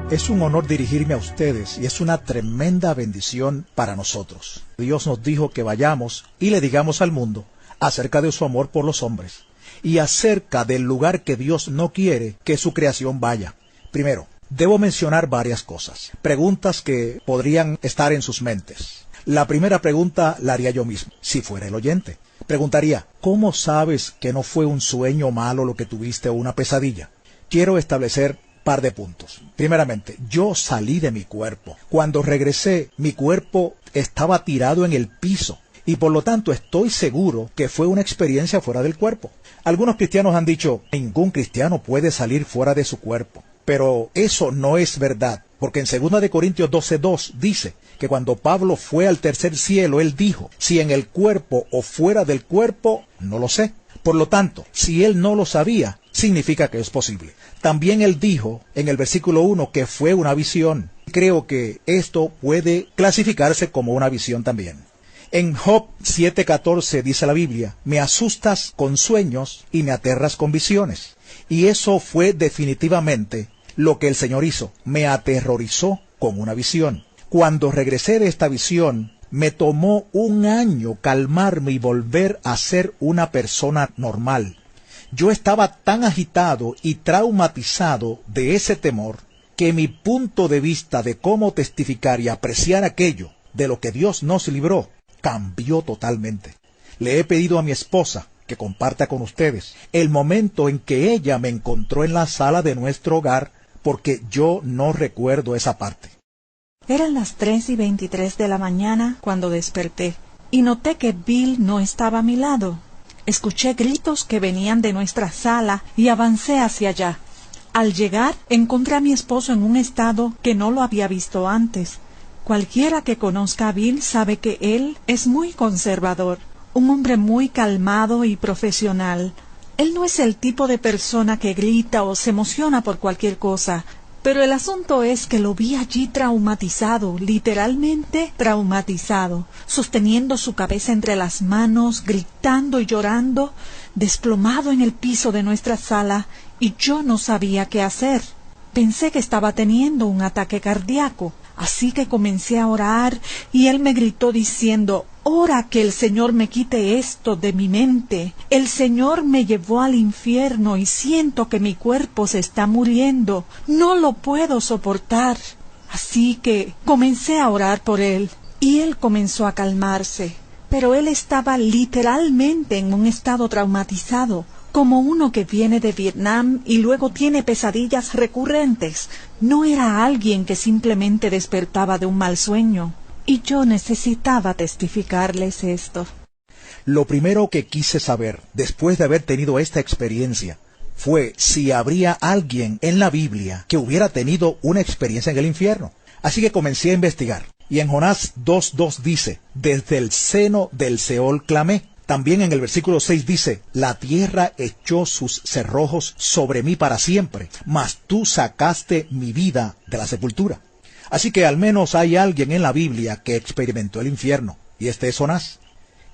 Es un honor dirigirme a ustedes y es una tremenda bendición para nosotros. Dios nos dijo que vayamos y le digamos al mundo acerca de su amor por los hombres y acerca del lugar que Dios no quiere que su creación vaya. Primero, debo mencionar varias cosas, preguntas que podrían estar en sus mentes. La primera pregunta la haría yo mismo, si fuera el oyente. Preguntaría, ¿cómo sabes que no fue un sueño malo lo que tuviste o una pesadilla? Quiero establecer par de puntos. Primeramente, yo salí de mi cuerpo. Cuando regresé, mi cuerpo estaba tirado en el piso y por lo tanto estoy seguro que fue una experiencia fuera del cuerpo. Algunos cristianos han dicho, ningún cristiano puede salir fuera de su cuerpo. Pero eso no es verdad, porque en 2 de Corintios 12:2 dice que cuando Pablo fue al tercer cielo, él dijo, si en el cuerpo o fuera del cuerpo, no lo sé. Por lo tanto, si él no lo sabía, significa que es posible. También él dijo en el versículo 1 que fue una visión. Creo que esto puede clasificarse como una visión también. En Job 7:14 dice la Biblia, me asustas con sueños y me aterras con visiones. Y eso fue definitivamente lo que el Señor hizo. Me aterrorizó con una visión. Cuando regresé de esta visión, me tomó 1 año calmarme y volver a ser una persona normal. Yo estaba tan agitado y traumatizado de ese temor que mi punto de vista de cómo testificar y apreciar aquello de lo que Dios nos libró cambió totalmente. Le he pedido a mi esposa que comparta con ustedes el momento en que ella me encontró en la sala de nuestro hogar porque yo no recuerdo esa parte. Eran las 3:23 de la mañana cuando desperté y noté que Bill no estaba a mi lado. Escuché gritos que venían de nuestra sala y avancé hacia allá. Al llegar, encontré a mi esposo en un estado que no lo había visto antes. Cualquiera que conozca a Bill sabe que él es muy conservador, un hombre muy calmado y profesional. Él no es el tipo de persona que grita o se emociona por cualquier cosa, pero el asunto es que lo vi allí traumatizado, literalmente traumatizado, sosteniendo su cabeza entre las manos, gritando y llorando, desplomado en el piso de nuestra sala, y yo no sabía qué hacer. Pensé que estaba teniendo un ataque cardíaco, así que comencé a orar, y él me gritó diciendo, «Ora que el Señor me quite esto de mi mente. El Señor me llevó al infierno y siento que mi cuerpo se está muriendo. No lo puedo soportar». Así que comencé a orar por él, y él comenzó a calmarse. Pero él estaba literalmente en un estado traumatizado, como uno que viene de Vietnam y luego tiene pesadillas recurrentes. No era alguien que simplemente despertaba de un mal sueño. Y yo necesitaba testificarles esto. Lo primero que quise saber, después de haber tenido esta experiencia, fue si habría alguien en la Biblia que hubiera tenido una experiencia en el infierno. Así que comencé a investigar. Y en Jonás 2:2 dice, desde el seno del Seol clamé. También en el versículo 6 dice, la tierra echó sus cerrojos sobre mí para siempre, mas tú sacaste mi vida de la sepultura. Así que al menos hay alguien en la Biblia que experimentó el infierno, y este es Jonás.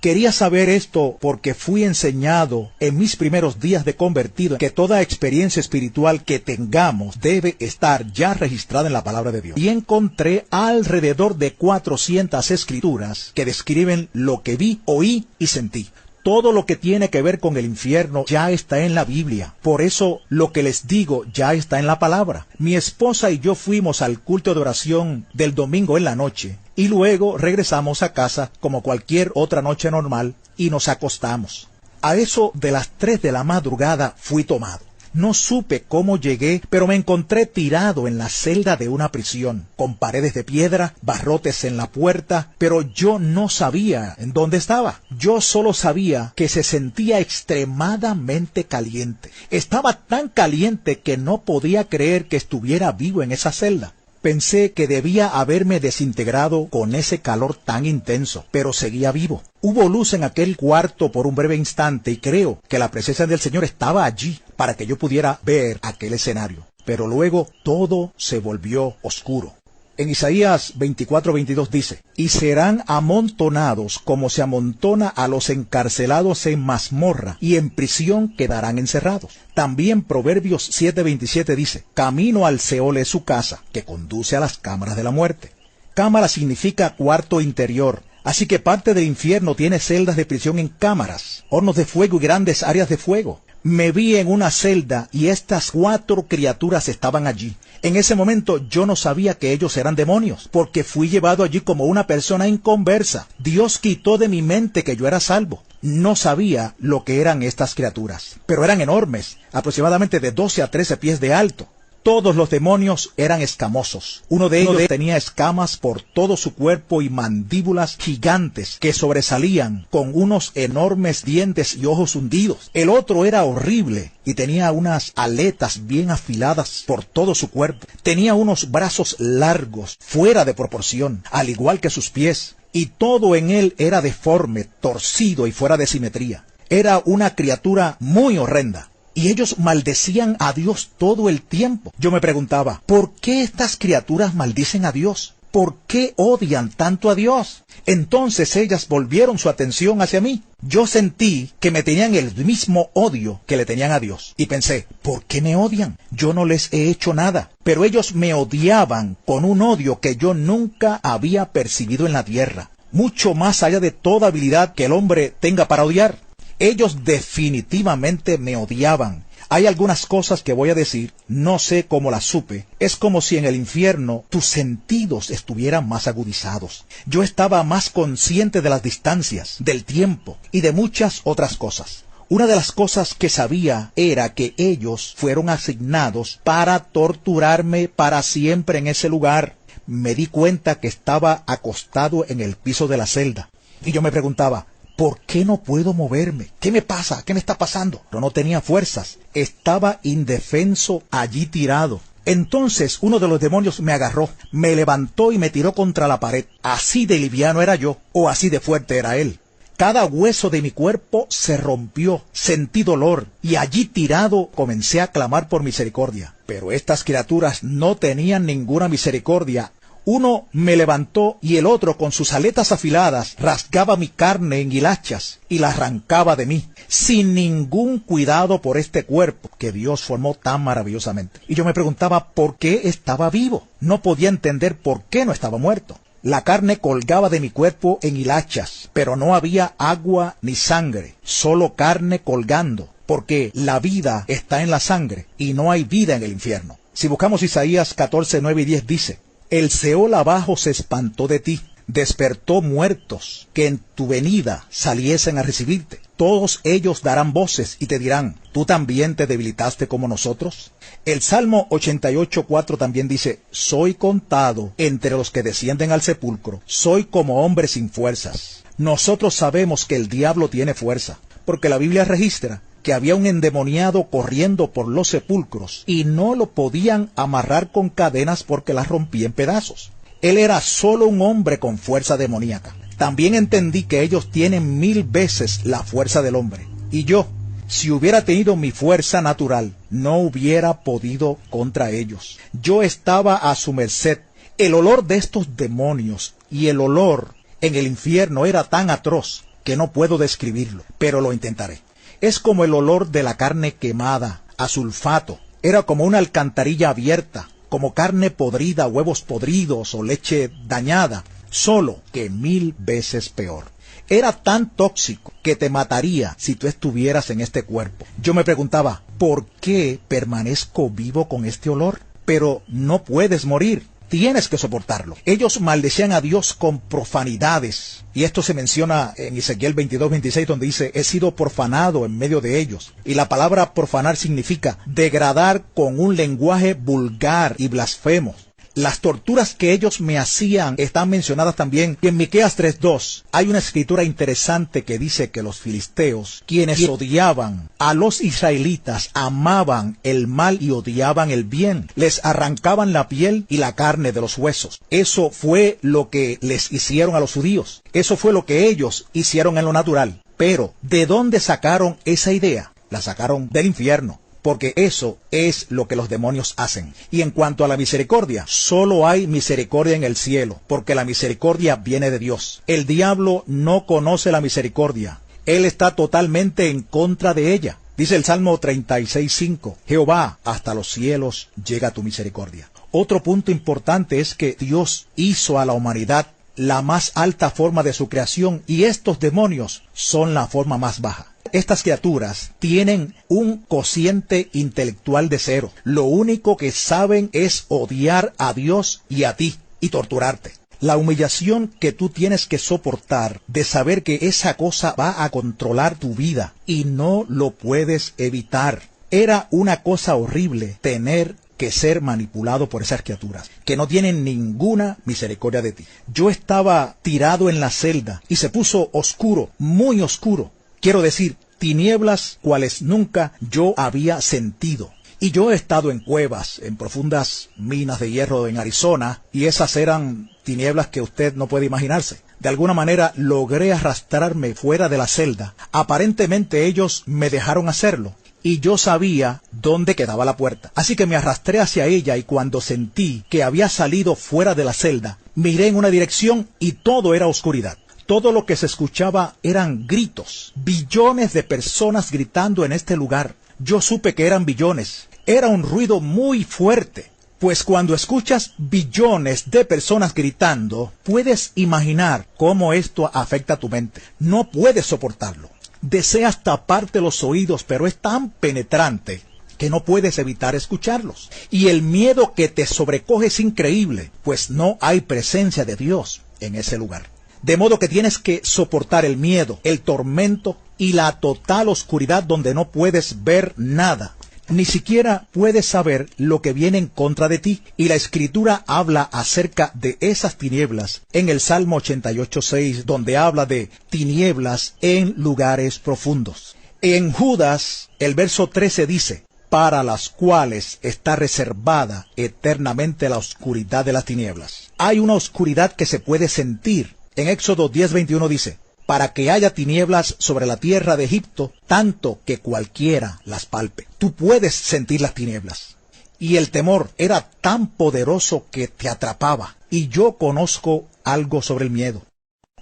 Quería saber esto porque fui enseñado en mis primeros días de convertido que toda experiencia espiritual que tengamos debe estar ya registrada en la palabra de Dios. Y encontré alrededor de 400 escrituras que describen lo que vi, oí y sentí. Todo lo que tiene que ver con el infierno ya está en la Biblia. Por eso lo que les digo ya está en la palabra. Mi esposa y yo fuimos al culto de oración del domingo en la noche y luego regresamos a casa como cualquier otra noche normal y nos acostamos. A eso de las 3 de la madrugada fui tomado. No supe cómo llegué, pero me encontré tirado en la celda de una prisión, con paredes de piedra, barrotes en la puerta, pero yo no sabía en dónde estaba. Yo solo sabía que se sentía extremadamente caliente. Estaba tan caliente que no podía creer que estuviera vivo en esa celda. Pensé que debía haberme desintegrado con ese calor tan intenso, pero seguía vivo. Hubo luz en aquel cuarto por un breve instante y creo que la presencia del Señor estaba allí para que yo pudiera ver aquel escenario. Pero luego todo se volvió oscuro. En Isaías 24:22 dice, y serán amontonados como se amontona a los encarcelados en mazmorra, y en prisión quedarán encerrados. También Proverbios 7:27 dice, camino al Seol es su casa, que conduce a las cámaras de la muerte. Cámara significa cuarto interior. Así que parte del infierno tiene celdas de prisión en cámaras, hornos de fuego y grandes áreas de fuego. Me vi en una celda y estas 4 criaturas estaban allí. En ese momento yo no sabía que ellos eran demonios, porque fui llevado allí como una persona inconversa. Dios quitó de mi mente que yo era salvo. No sabía lo que eran estas criaturas, pero eran enormes, aproximadamente de 12 a 13 pies de alto. Todos los demonios eran escamosos. Uno de ellos tenía escamas por todo su cuerpo y mandíbulas gigantes que sobresalían con unos enormes dientes y ojos hundidos. El otro era horrible y tenía unas aletas bien afiladas por todo su cuerpo. Tenía unos brazos largos, fuera de proporción, al igual que sus pies. Y todo en él era deforme, torcido y fuera de simetría. Era una criatura muy horrenda. Y ellos maldecían a Dios todo el tiempo. Yo me preguntaba, ¿por qué estas criaturas maldicen a Dios? ¿Por qué odian tanto a Dios? Entonces ellas volvieron su atención hacia mí. Yo sentí que me tenían el mismo odio que le tenían a Dios. Y pensé, ¿por qué me odian? Yo no les he hecho nada. Pero ellos me odiaban con un odio que yo nunca había percibido en la tierra. Mucho más allá de toda habilidad que el hombre tenga para odiar. Ellos definitivamente me odiaban. Hay algunas cosas que voy a decir, no sé cómo las supe. Es como si en el infierno tus sentidos estuvieran más agudizados. Yo estaba más consciente de las distancias, del tiempo y de muchas otras cosas. Una de las cosas que sabía era que ellos fueron asignados para torturarme para siempre en ese lugar. Me di cuenta que estaba acostado en el piso de la celda. Y yo me preguntaba, ¿por qué no puedo moverme? ¿Qué me pasa? ¿Qué me está pasando? Pero no tenía fuerzas. Estaba indefenso allí tirado. Entonces uno de los demonios me agarró, me levantó y me tiró contra la pared. Así de liviano era yo, o así de fuerte era él. Cada hueso de mi cuerpo se rompió, sentí dolor, y allí tirado comencé a clamar por misericordia. Pero estas criaturas no tenían ninguna misericordia. Uno me levantó y el otro con sus aletas afiladas rasgaba mi carne en hilachas y la arrancaba de mí, sin ningún cuidado por este cuerpo que Dios formó tan maravillosamente. Y yo me preguntaba por qué estaba vivo. No podía entender por qué no estaba muerto. La carne colgaba de mi cuerpo en hilachas, pero no había agua ni sangre, solo carne colgando, porque la vida está en la sangre y no hay vida en el infierno. Si buscamos Isaías 14:9 y 10 dice, el Seol abajo se espantó de ti, despertó muertos que en tu venida saliesen a recibirte. Todos ellos darán voces y te dirán, ¿tú también te debilitaste como nosotros? El Salmo 88:4 también dice, soy contado entre los que descienden al sepulcro, soy como hombre sin fuerzas. Nosotros sabemos que el diablo tiene fuerza, porque la Biblia registra que había un endemoniado corriendo por los sepulcros y no lo podían amarrar con cadenas porque las rompía en pedazos. Él era solo un hombre con fuerza demoníaca. También entendí que ellos tienen 1000 veces la fuerza del hombre. Y yo, si hubiera tenido mi fuerza natural, no hubiera podido contra ellos. Yo estaba a su merced. El olor de estos demonios y el olor en el infierno era tan atroz que no puedo describirlo, pero lo intentaré. Es como el olor de la carne quemada, a sulfato. Era como una alcantarilla abierta, como carne podrida, huevos podridos o leche dañada, solo que 1000 veces peor. Era tan tóxico que te mataría si tú estuvieras en este cuerpo. Yo me preguntaba, ¿por qué permanezco vivo con este olor? Pero no puedes morir. Tienes que soportarlo. Ellos maldecían a Dios con profanidades. Y esto se menciona en Ezequiel 22:26, donde dice, he sido profanado en medio de ellos. Y la palabra profanar significa degradar con un lenguaje vulgar y blasfemo. Las torturas que ellos me hacían están mencionadas también. Y en Miqueas 3:2 hay una escritura interesante que dice que los filisteos, quienes odiaban a los israelitas, amaban el mal y odiaban el bien. Les arrancaban la piel y la carne de los huesos. Eso fue lo que les hicieron a los judíos. Eso fue lo que ellos hicieron en lo natural. Pero, ¿de dónde sacaron esa idea? La sacaron del infierno. porque eso es lo que los demonios hacen. Y en cuanto a la misericordia, solo hay misericordia en el cielo, porque la misericordia viene de Dios. El diablo no conoce la misericordia. Él está totalmente en contra de ella. Dice el Salmo 36:5, Jehová, hasta los cielos llega tu misericordia. Otro punto importante es que Dios hizo a la humanidad la más alta forma de su creación y estos demonios son la forma más baja. Estas criaturas tienen un cociente intelectual de 0. Lo único que saben es odiar a Dios y a ti y torturarte. La humillación que tú tienes que soportar de saber que esa cosa va a controlar tu vida y no lo puedes evitar. Era una cosa horrible tener que ser manipulado por esas criaturas, que no tienen ninguna misericordia de ti. Yo estaba tirado en la celda y se puso oscuro, muy oscuro. Quiero decir, tinieblas cuales nunca yo había sentido. Y yo he estado en cuevas, en profundas minas de hierro en Arizona, y esas eran tinieblas que usted no puede imaginarse. De alguna manera logré arrastrarme fuera de la celda. Aparentemente ellos me dejaron hacerlo, y yo sabía dónde quedaba la puerta. Así que me arrastré hacia ella y cuando sentí que había salido fuera de la celda, miré en una dirección y todo era oscuridad. Todo lo que se escuchaba eran gritos, billones de personas gritando en este lugar. Yo supe que eran billones. Era un ruido muy fuerte, pues cuando escuchas billones de personas gritando, puedes imaginar cómo esto afecta a tu mente. No puedes soportarlo. Deseas taparte los oídos, pero es tan penetrante que no puedes evitar escucharlos. Y el miedo que te sobrecoge es increíble, pues no hay presencia de Dios en ese lugar. De modo que tienes que soportar el miedo, el tormento y la total oscuridad donde no puedes ver nada. Ni siquiera puedes saber lo que viene en contra de ti. Y la Escritura habla acerca de esas tinieblas en el Salmo 88:6, donde habla de tinieblas en lugares profundos. En Judas, el verso 13 dice, para las cuales está reservada eternamente la oscuridad de las tinieblas. Hay una oscuridad que se puede sentir. En Éxodo 10:21 dice, para que haya tinieblas sobre la tierra de Egipto, tanto que cualquiera las palpe. Tú puedes sentir las tinieblas. Y el temor era tan poderoso que te atrapaba. Y yo conozco algo sobre el miedo.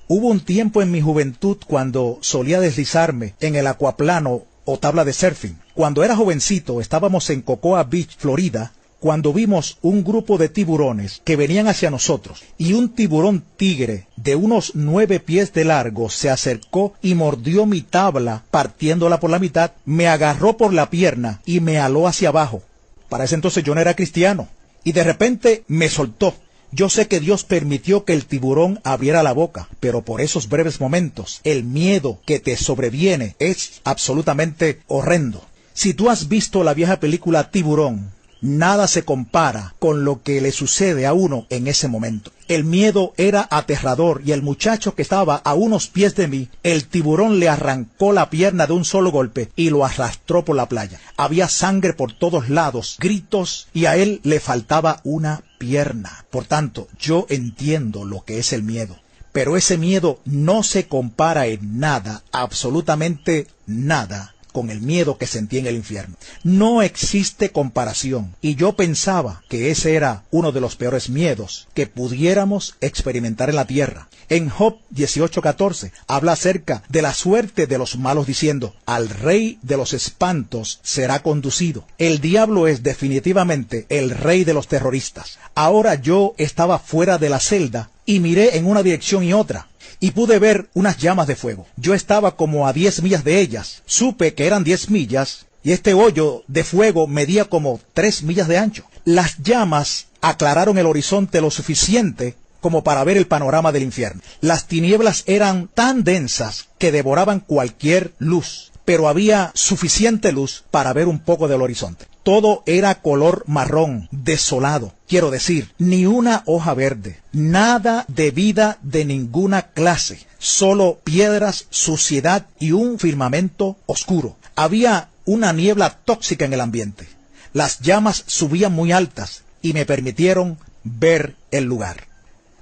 Hubo un tiempo en mi juventud cuando solía deslizarme en el acuaplano o tabla de surfing. Cuando era jovencito, estábamos en Cocoa Beach, Florida, cuando vimos un grupo de tiburones que venían hacia nosotros, y un tiburón tigre de unos 9 pies de largo se acercó y mordió mi tabla, partiéndola por la mitad, me agarró por la pierna y me aló hacia abajo. Para ese entonces yo no era cristiano, y de repente me soltó. Yo sé que Dios permitió que el tiburón abriera la boca, pero por esos breves momentos, el miedo que te sobreviene es absolutamente horrendo. Si tú has visto la vieja película Tiburón, nada se compara con lo que le sucede a uno en ese momento. El miedo era aterrador y el muchacho que estaba a unos pies de mí, el tiburón le arrancó la pierna de un solo golpe y lo arrastró por la playa. Había sangre por todos lados, gritos y a él le faltaba una pierna. Por tanto, yo entiendo lo que es el miedo. Pero ese miedo no se compara en nada, absolutamente nada, con el miedo que sentí en el infierno. No existe comparación. Y yo pensaba que ese era uno de los peores miedos que pudiéramos experimentar en la tierra. En Job 18:14 habla acerca de la suerte de los malos diciendo, al rey de los espantos será conducido. El diablo es definitivamente el rey de los terroristas. Ahora yo estaba fuera de la celda y miré en una dirección y otra. Y pude ver unas llamas de fuego. Yo estaba como a 10 millas de ellas. Supe que eran 10 millas y este hoyo de fuego medía como 3 millas de ancho. Las llamas aclararon el horizonte lo suficiente como para ver el panorama del infierno. Las tinieblas eran tan densas que devoraban cualquier luz, pero había suficiente luz para ver un poco del horizonte. Todo era color marrón, desolado. Quiero decir, ni una hoja verde, nada de vida de ninguna clase, solo piedras, suciedad y un firmamento oscuro. Había una niebla tóxica en el ambiente. Las llamas subían muy altas y me permitieron ver el lugar.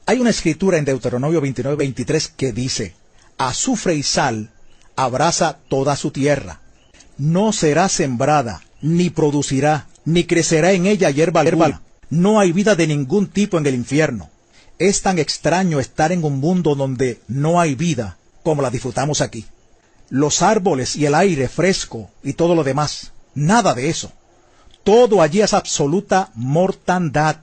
Hay una escritura en Deuteronomio 29:23 que dice, azufre y sal abraza toda su tierra. No será sembrada ni producirá, ni crecerá en ella hierba alguna. No hay vida de ningún tipo en el infierno. Es tan extraño estar en un mundo donde no hay vida como la disfrutamos aquí. Los árboles y el aire fresco y todo lo demás, nada de eso. Todo allí es absoluta mortandad.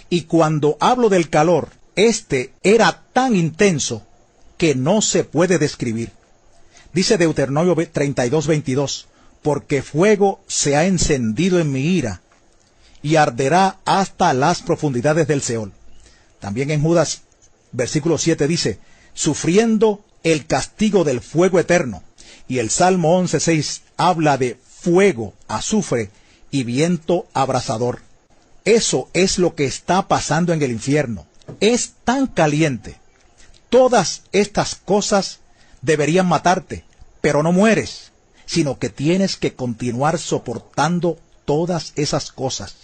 Y cuando hablo del calor, este era tan intenso que no se puede describir. Dice Deuteronomio 32:22, porque fuego se ha encendido en mi ira, y arderá hasta las profundidades del Seol. También en Judas, versículo 7 dice, sufriendo el castigo del fuego eterno. Y el Salmo 11:6 habla de fuego, azufre y viento abrasador. Eso es lo que está pasando en el infierno. Es tan caliente. Todas estas cosas deberían matarte, pero no mueres, sino que tienes que continuar soportando todas esas cosas.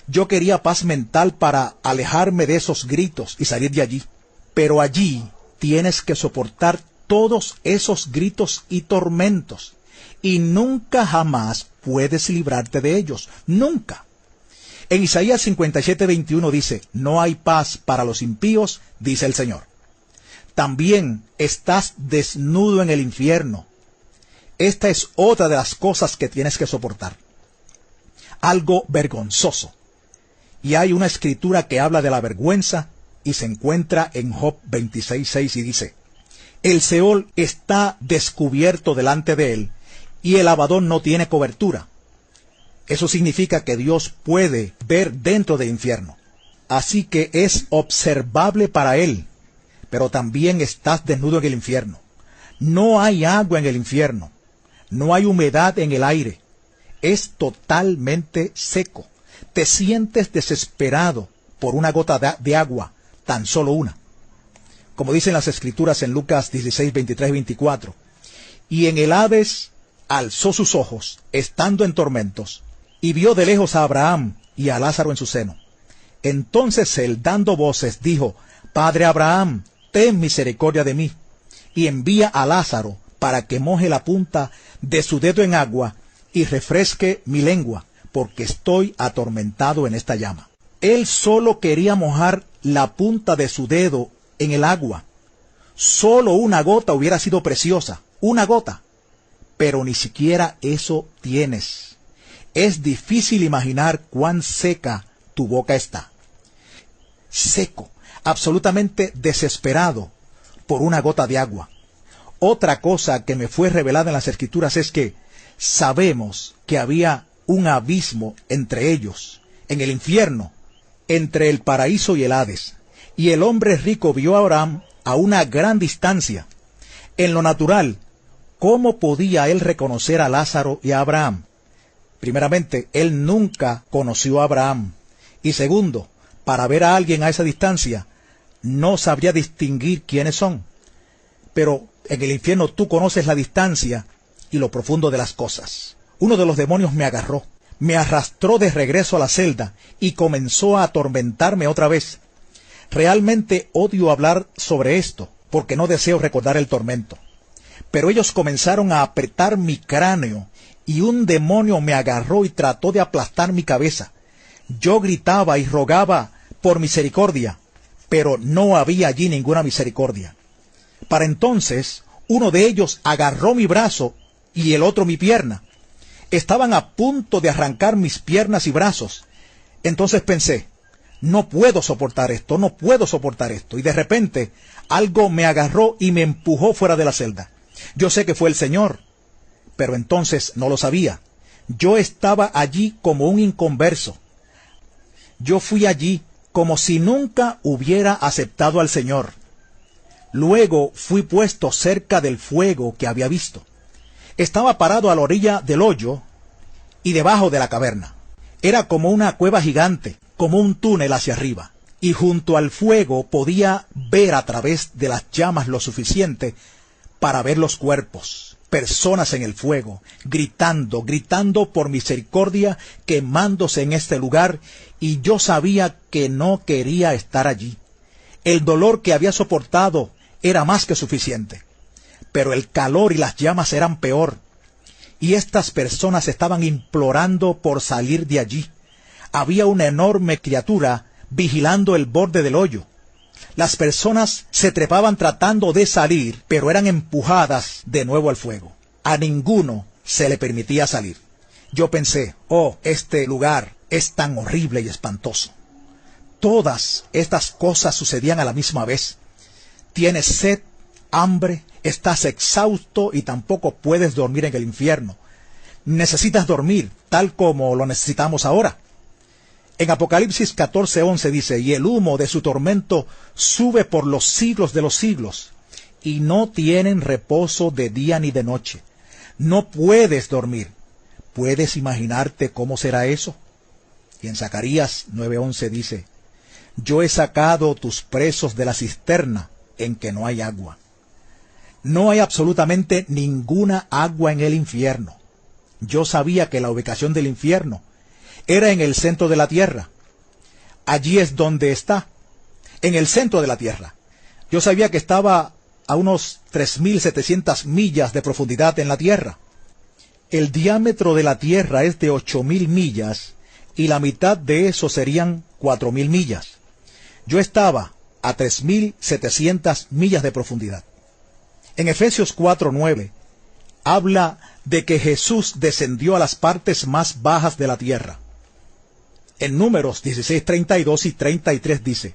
Yo quería paz mental para alejarme de esos gritos y salir de allí, pero allí tienes que soportar todos esos gritos y tormentos, y nunca jamás puedes librarte de ellos, nunca. En Isaías 57:21 dice, no hay paz para los impíos, dice el Señor. También estás desnudo en el infierno. Esta es otra de las cosas que tienes que soportar. Algo vergonzoso. Y hay una escritura que habla de la vergüenza y se encuentra en Job 26:6 y dice, el Seol está descubierto delante de él y el Abadón no tiene cobertura. Eso significa que Dios puede ver dentro del infierno. Así que es observable para él, pero también estás desnudo en el infierno. No hay agua en el infierno. No hay humedad en el aire. Es totalmente seco. Te sientes desesperado por una gota de agua, tan solo una. Como dicen las escrituras en Lucas 16:23-24. Y en el Hades alzó sus ojos, estando en tormentos, y vio de lejos a Abraham y a Lázaro en su seno. Entonces él, dando voces, dijo, Padre Abraham, ten misericordia de mí, y envía a Lázaro para que moje la punta de su dedo en agua y refresque mi lengua, porque estoy atormentado en esta llama. Él solo quería mojar la punta de su dedo en el agua. Solo una gota hubiera sido preciosa, una gota. Pero ni siquiera eso tienes. Es difícil imaginar cuán seca tu boca está. Seco, absolutamente desesperado por una gota de agua. Otra cosa que me fue revelada en las Escrituras es que sabemos que había un abismo entre ellos, en el infierno, entre el paraíso y el Hades. Y el hombre rico vio a Abraham a una gran distancia. En lo natural, ¿cómo podía él reconocer a Lázaro y a Abraham? Primeramente, él nunca conoció a Abraham. Y segundo, para ver a alguien a esa distancia, no sabría distinguir quiénes son. Pero en el infierno tú conoces la distancia y lo profundo de las cosas. Uno de los demonios me agarró, me arrastró de regreso a la celda y comenzó a atormentarme otra vez. Realmente odio hablar sobre esto, porque no deseo recordar el tormento. Pero ellos comenzaron a apretar mi cráneo, y un demonio me agarró y trató de aplastar mi cabeza. Yo gritaba y rogaba por misericordia, pero no había allí ninguna misericordia. Para entonces, uno de ellos agarró mi brazo y el otro mi pierna. Estaban a punto de arrancar mis piernas y brazos. Entonces pensé, no puedo soportar esto, no puedo soportar esto. Y de repente, algo me agarró y me empujó fuera de la celda. Yo sé que fue el Señor, pero entonces no lo sabía. Yo estaba allí como un inconverso. Yo fui allí como si nunca hubiera aceptado al Señor. Luego fui puesto cerca del fuego que había visto. Estaba parado a la orilla del hoyo y debajo de la caverna. Era como una cueva gigante, como un túnel hacia arriba. Y junto al fuego podía ver a través de las llamas lo suficiente para ver los cuerpos, personas en el fuego, gritando por misericordia, quemándose en este lugar, y yo sabía que no quería estar allí. El dolor que había soportado era más que suficiente, pero el calor y las llamas eran peor. y estas personas estaban implorando por salir de allí. Había una enorme criatura vigilando el borde del hoyo. Las personas se trepaban tratando de salir, pero eran empujadas de nuevo al fuego. A ninguno se le permitía salir. Yo pensé, oh, este lugar es tan horrible y espantoso. Todas estas cosas sucedían a la misma vez. Tienes sed, hambre, estás exhausto y tampoco puedes dormir en el infierno. Necesitas dormir, tal como lo necesitamos ahora. En Apocalipsis 14:11 dice, y el humo de su tormento sube por los siglos de los siglos, y no tienen reposo de día ni de noche. No puedes dormir. ¿Puedes imaginarte cómo será eso? Y en Zacarías 9:11 dice, yo he sacado tus presos de la cisterna en que no hay agua. No hay absolutamente ninguna agua en el infierno. Yo sabía que la ubicación del infierno era en el centro de la tierra. Allí es donde está, en el centro de la tierra. Yo sabía que estaba a unos 3.700 millas de profundidad en la tierra. El diámetro de la tierra es de 8.000 millas y la mitad de eso serían 4.000 millas. Yo estaba a 3.700 millas de profundidad. En Efesios 4:9 habla de que Jesús descendió a las partes más bajas de la tierra. En Números 16:32 y 33 dice,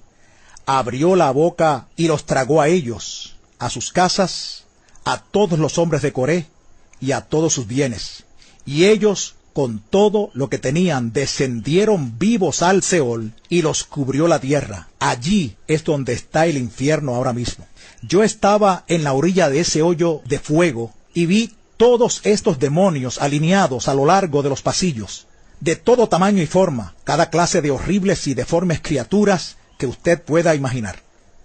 abrió la boca y los tragó a ellos, a sus casas, a todos los hombres de Coré y a todos sus bienes. Y ellos, con todo lo que tenían, descendieron vivos al Seol y los cubrió la tierra. Allí es donde está el infierno ahora mismo. Yo estaba en la orilla de ese hoyo de fuego y vi todos estos demonios alineados a lo largo de los pasillos, de todo tamaño y forma, cada clase de horribles y deformes criaturas que usted pueda imaginar.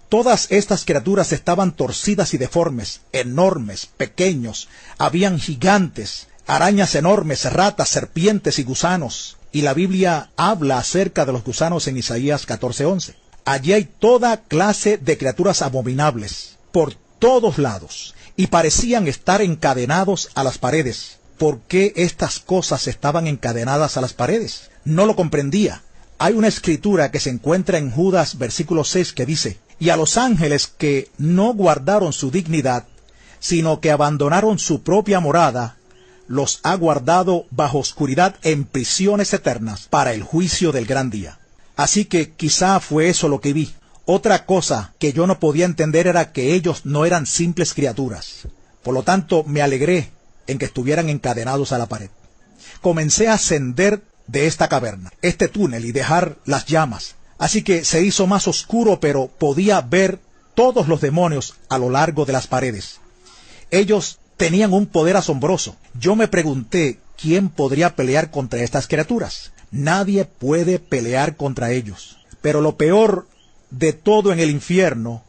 Todas estas criaturas estaban torcidas y deformes, enormes, pequeños, habían gigantes, arañas enormes, ratas, serpientes y gusanos. Y la Biblia habla acerca de los gusanos en Isaías 14:11. Allí hay toda clase de criaturas abominables, por todos lados, y parecían estar encadenados a las paredes. ¿Por qué estas cosas estaban encadenadas a las paredes? No lo comprendía. Hay una escritura que se encuentra en Judas versículo 6 que dice, y a los ángeles que no guardaron su dignidad, sino que abandonaron su propia morada, los ha guardado bajo oscuridad en prisiones eternas para el juicio del gran día. Así que quizá fue eso lo que vi. Otra cosa que yo no podía entender era que ellos no eran simples criaturas. Por lo tanto, me alegré en que estuvieran encadenados a la pared. Comencé a ascender de esta caverna, este túnel, y dejar las llamas. Así que se hizo más oscuro, pero podía ver todos los demonios a lo largo de las paredes. Ellos tenían un poder asombroso. Yo me pregunté, ¿quién podría pelear contra estas criaturas? Nadie puede pelear contra ellos. Pero lo peor de todo en el infierno,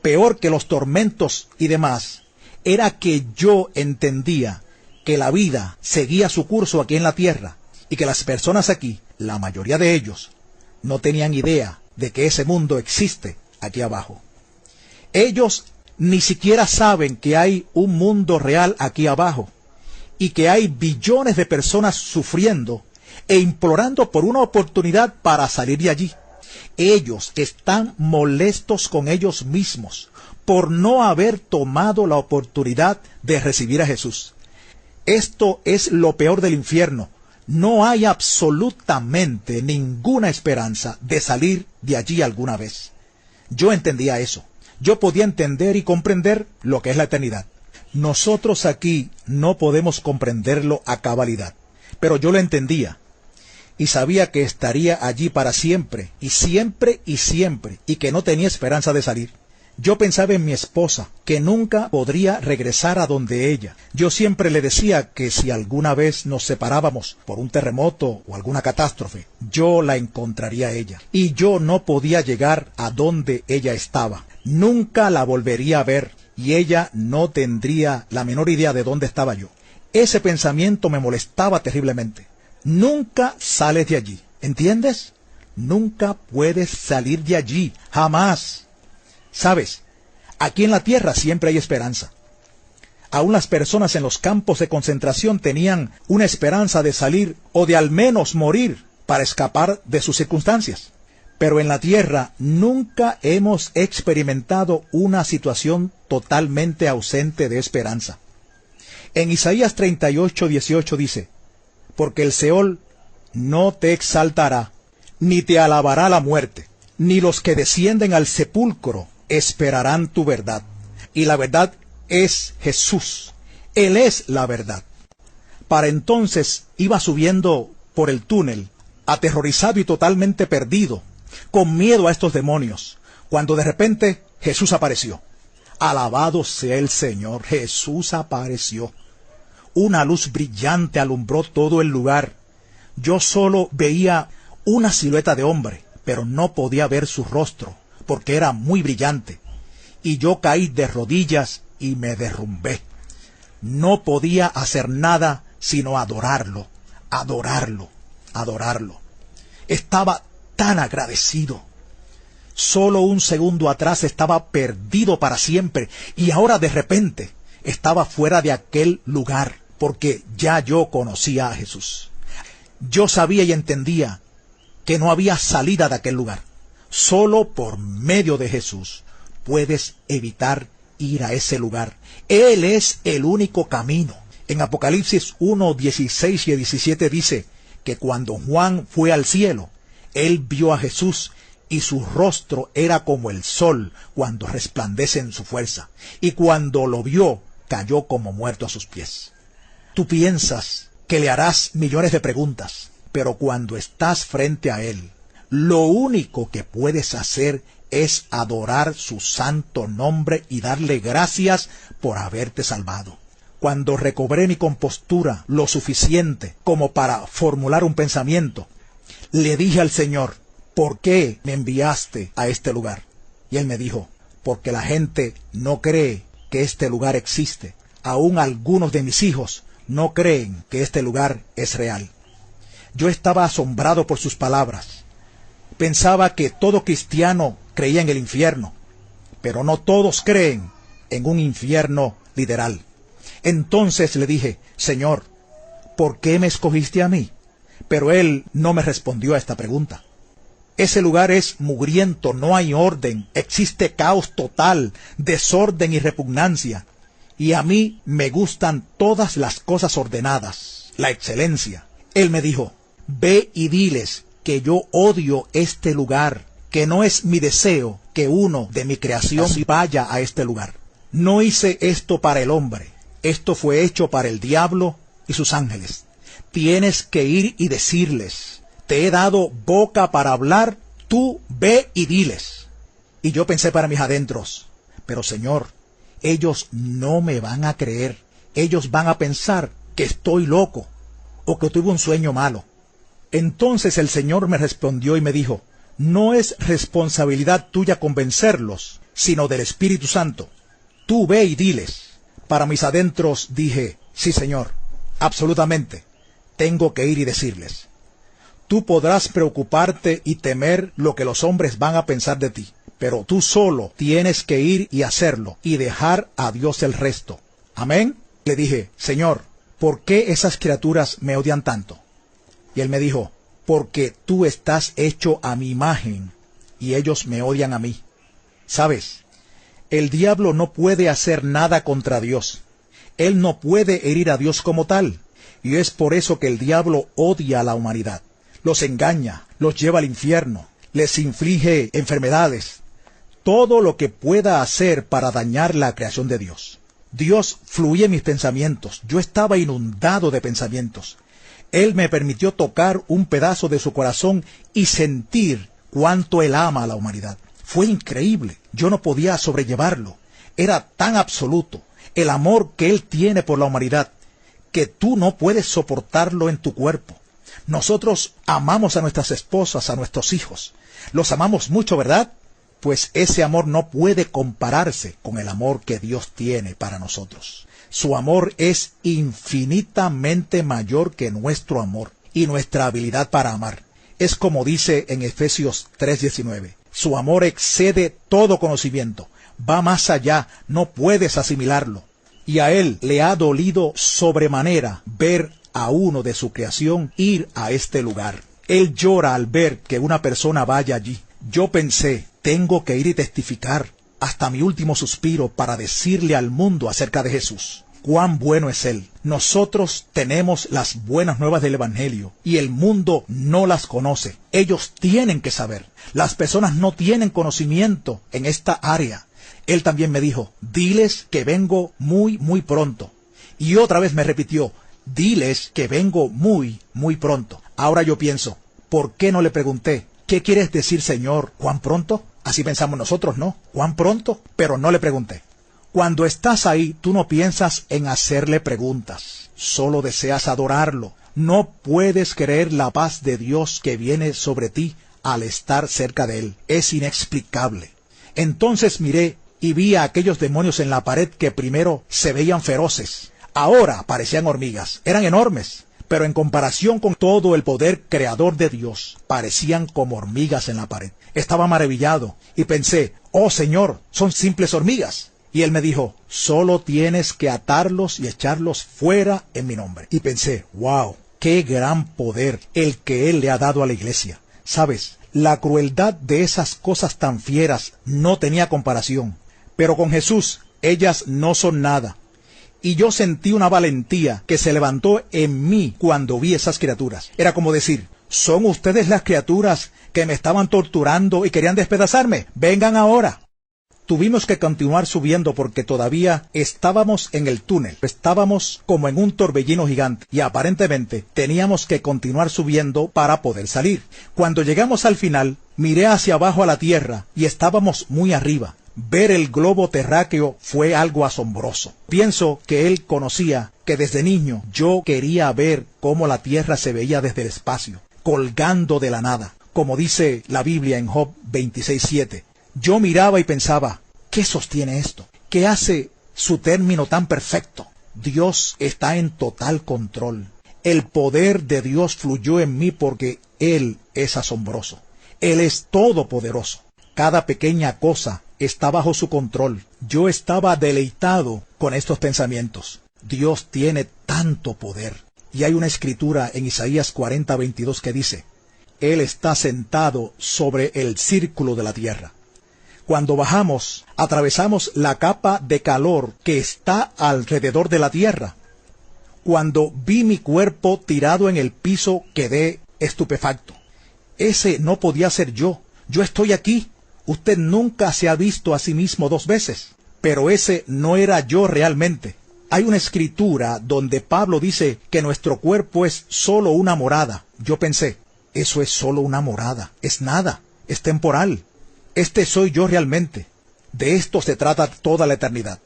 peor que los tormentos y demás, era que yo entendía que la vida seguía su curso aquí en la tierra y que las personas aquí, la mayoría de ellos, no tenían idea de que ese mundo existe aquí abajo. Ellos ni siquiera saben que hay un mundo real aquí abajo y que hay billones de personas sufriendo e implorando por una oportunidad para salir de allí. Ellos están molestos con ellos mismos por no haber tomado la oportunidad de recibir a Jesús. Esto es lo peor del infierno. No hay absolutamente ninguna esperanza de salir de allí alguna vez. Yo entendía eso. Yo podía entender y comprender lo que es la eternidad. Nosotros aquí no podemos comprenderlo a cabalidad, pero yo lo entendía y sabía que estaría allí para siempre, y siempre, y siempre, y que no tenía esperanza de salir. Yo pensaba en mi esposa, que nunca podría regresar a donde ella. Yo siempre le decía que si alguna vez nos separábamos por un terremoto o alguna catástrofe, yo la encontraría a ella. Y yo no podía llegar a donde ella estaba. Nunca la volvería a ver, y ella no tendría la menor idea de dónde estaba yo. Ese pensamiento me molestaba terriblemente. Nunca sales de allí, ¿entiendes? Nunca puedes salir de allí, jamás. ¿Sabes? Aquí en la tierra siempre hay esperanza. Aún las personas en los campos de concentración tenían una esperanza de salir o de al menos morir para escapar de sus circunstancias. Pero en la tierra nunca hemos experimentado una situación totalmente ausente de esperanza. En Isaías 38:18 dice: porque el Seol no te exaltará, ni te alabará la muerte, ni los que descienden al sepulcro esperarán tu verdad. Y la verdad es Jesús. Él es la verdad. Para entonces iba subiendo por el túnel, aterrorizado y totalmente perdido, con miedo a estos demonios, cuando de repente Jesús apareció. Alabado sea el Señor, Jesús apareció. Una luz brillante alumbró todo el lugar. Yo solo veía una silueta de hombre, pero no podía ver su rostro, porque era muy brillante. Y yo caí de rodillas y me derrumbé. No podía hacer nada sino adorarlo, adorarlo, adorarlo. Estaba tan agradecido. Solo un segundo atrás estaba perdido para siempre, y ahora de repente estaba fuera de aquel lugar, porque ya yo conocía a Jesús. Yo sabía y entendía que no había salida de aquel lugar. Solo por medio de Jesús puedes evitar ir a ese lugar. Él es el único camino. En Apocalipsis 1:16 y 17 dice que cuando Juan fue al cielo, él vio a Jesús y su rostro era como el sol cuando resplandece en su fuerza. Y cuando lo vio, cayó como muerto a sus pies. Tú piensas que le harás millones de preguntas, pero cuando estás frente a él, lo único que puedes hacer es adorar su santo nombre y darle gracias por haberte salvado. Cuando recobré mi compostura lo suficiente como para formular un pensamiento, le dije al Señor: ¿por qué me enviaste a este lugar? Y Él me dijo: porque la gente no cree que este lugar existe. Aún algunos de mis hijos no creen que este lugar es real. Yo estaba asombrado por sus palabras. Pensaba que todo cristiano creía en el infierno, pero no todos creen en un infierno literal. Entonces le dije: Señor, ¿por qué me escogiste a mí? Pero Él no me respondió a esta pregunta. Ese lugar es mugriento, no hay orden, existe caos total, desorden y repugnancia. Y a mí me gustan todas las cosas ordenadas, la excelencia. Él me dijo: ve y diles que yo odio este lugar, que no es mi deseo que uno de mi creación vaya a este lugar. No hice esto para el hombre, esto fue hecho para el diablo y sus ángeles. Tienes que ir y decirles: te he dado boca para hablar, tú ve y diles. Y yo pensé para mis adentros: pero Señor, ellos no me van a creer. Ellos van a pensar que estoy loco o que tuve un sueño malo. Entonces el Señor me respondió y me dijo: no es responsabilidad tuya convencerlos, sino del Espíritu Santo. Tú ve y diles. Para mis adentros dije: sí, Señor, absolutamente, tengo que ir y decirles. Tú podrás preocuparte y temer lo que los hombres van a pensar de ti, pero tú solo tienes que ir y hacerlo y dejar a Dios el resto. ¿Amén? Le dije: Señor, ¿por qué esas criaturas me odian tanto? Y Él me dijo: porque tú estás hecho a mi imagen y ellos me odian a mí. ¿Sabes? El diablo no puede hacer nada contra Dios. Él no puede herir a Dios como tal. Y es por eso que el diablo odia a la humanidad. Los engaña, los lleva al infierno, les inflige enfermedades. Todo lo que pueda hacer para dañar la creación de Dios. Dios fluía en mis pensamientos. Yo estaba inundado de pensamientos. Él me permitió tocar un pedazo de su corazón y sentir cuánto Él ama a la humanidad. Fue increíble. Yo no podía sobrellevarlo. Era tan absoluto el amor que Él tiene por la humanidad que tú no puedes soportarlo en tu cuerpo. Nosotros amamos a nuestras esposas, a nuestros hijos. Los amamos mucho, ¿verdad? Pues ese amor no puede compararse con el amor que Dios tiene para nosotros. Su amor es infinitamente mayor que nuestro amor y nuestra habilidad para amar. Es como dice en Efesios 3:19. Su amor excede todo conocimiento. Va más allá, no puedes asimilarlo. y a él le ha dolido sobremanera ver a uno de su creación ir a este lugar. Él llora al ver que una persona vaya allí. Yo pensé, tengo que ir y testificar hasta mi último suspiro para decirle al mundo acerca de Jesús. Cuán bueno es Él. Nosotros tenemos las buenas nuevas del Evangelio y el mundo no las conoce. Ellos tienen que saber. Las personas no tienen conocimiento en esta área. Él también me dijo, diles que vengo muy pronto. Y otra vez me repitió, diles que vengo muy pronto. Ahora yo pienso, ¿por qué no le pregunté? ¿Qué quieres decir, Señor? ¿Cuán pronto? Así pensamos nosotros, ¿no? ¿Cuán pronto? Pero no le pregunté. Cuando estás ahí, tú no piensas en hacerle preguntas. Solo deseas adorarlo. No puedes creer la paz de Dios que viene sobre ti al estar cerca de Él. Es inexplicable. Entonces miré y vi a aquellos demonios en la pared que primero se veían feroces. Ahora parecían hormigas. Eran enormes. Pero en comparación con todo el poder creador de Dios, parecían como hormigas en la pared. Estaba maravillado y pensé, oh Señor, son simples hormigas. Y Él me dijo, solo tienes que atarlos y echarlos fuera en mi nombre. Y pensé, wow, qué gran poder el que Él le ha dado a la iglesia. ¿Sabes? La crueldad de esas cosas tan fieras no tenía comparación. Pero con Jesús, ellas no son nada. Y yo sentí una valentía que se levantó en mí cuando vi esas criaturas. Era como decir, ¿son ustedes las criaturas que me estaban torturando y querían despedazarme? Vengan ahora. Tuvimos que continuar subiendo porque todavía estábamos en el túnel. Estábamos como en un torbellino gigante y aparentemente teníamos que continuar subiendo para poder salir. Cuando llegamos al final, miré hacia abajo a la tierra y estábamos muy arriba. Ver el globo terráqueo fue algo asombroso. Pienso que Él conocía que desde niño yo quería ver cómo la tierra se veía desde el espacio, colgando de la nada, como dice la Biblia en Job 26:7. Yo miraba y pensaba, ¿qué sostiene esto? ¿Qué hace su término tan perfecto? Dios está en total control. El poder de Dios fluyó en mí porque Él es asombroso. Él es todopoderoso. Cada pequeña cosa está bajo su control. Yo estaba deleitado con estos pensamientos. Dios tiene tanto poder. Y hay una escritura en Isaías 40:22 que dice, Él está sentado sobre el círculo de la tierra. Cuando bajamos, atravesamos la capa de calor que está alrededor de la tierra. Cuando vi mi cuerpo tirado en el piso, quedé estupefacto. Ese no podía ser yo. Yo estoy aquí. Usted nunca se ha visto a sí mismo dos veces. Pero ese no era yo realmente. Hay una escritura donde Pablo dice que nuestro cuerpo es solo una morada. Yo pensé, eso es solo una morada. Es nada. Es temporal. Este soy yo realmente. De esto se trata toda la eternidad.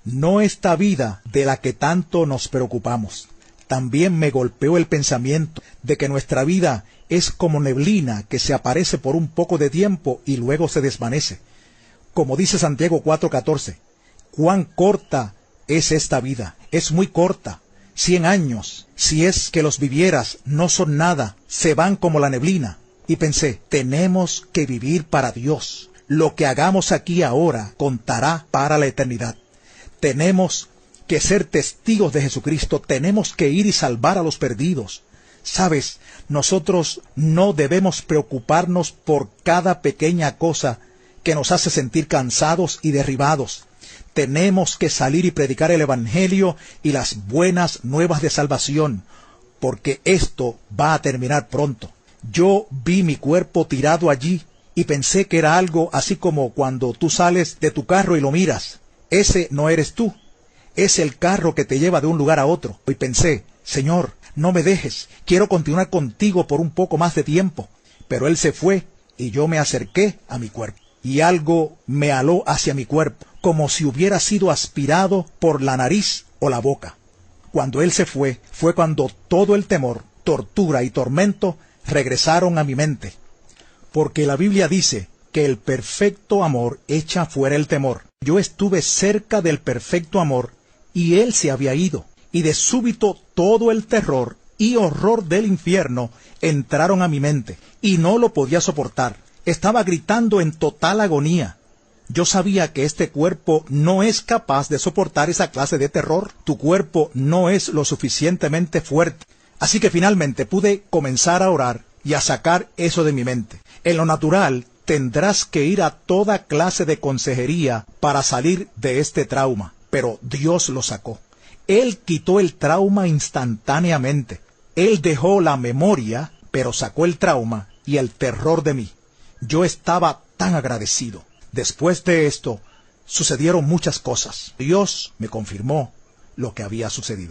No esta vida de la que tanto nos preocupamos. También me golpeó el pensamiento de que nuestra vida es como neblina que se aparece por un poco de tiempo y luego se desvanece. Como dice Santiago 4:14, cuán corta es esta vida. Es muy corta. 100 años, si es que los vivieras, no son nada. Se van como la neblina. Y pensé, tenemos que vivir para Dios. Lo que hagamos aquí ahora contará para la eternidad. Tenemos que ser testigos de Jesucristo. Tenemos que ir y salvar a los perdidos. Sabes, nosotros no debemos preocuparnos por cada pequeña cosa que nos hace sentir cansados y derribados. Tenemos que salir y predicar el Evangelio y las buenas nuevas de salvación, porque esto va a terminar pronto. Yo vi mi cuerpo tirado allí y pensé que era algo así como cuando tú sales de tu carro y lo miras. Ese no eres tú. Es el carro que te lleva de un lugar a otro. Y pensé, Señor, no me dejes. Quiero continuar contigo por un poco más de tiempo. Pero Él se fue y yo me acerqué a mi cuerpo. Y algo me aló hacia mi cuerpo, como si hubiera sido aspirado por la nariz o la boca. Cuando Él se fue, fue cuando todo el temor, tortura y tormento regresaron a mi mente, porque la Biblia dice que el perfecto amor echa fuera el temor. Yo estuve cerca del perfecto amor y Él se había ido, y de súbito todo el terror y horror del infierno entraron a mi mente, y no lo podía soportar. Estaba gritando en total agonía. Yo sabía que este cuerpo no es capaz de soportar esa clase de terror. Tu cuerpo no es lo suficientemente fuerte. Así que finalmente pude comenzar a orar y a sacar eso de mi mente. En lo natural, tendrás que ir a toda clase de consejería para salir de este trauma. Pero Dios lo sacó. Él quitó el trauma instantáneamente. Él dejó la memoria, pero sacó el trauma y el terror de mí. Yo estaba tan agradecido. Después de esto, sucedieron muchas cosas. Dios me confirmó lo que había sucedido.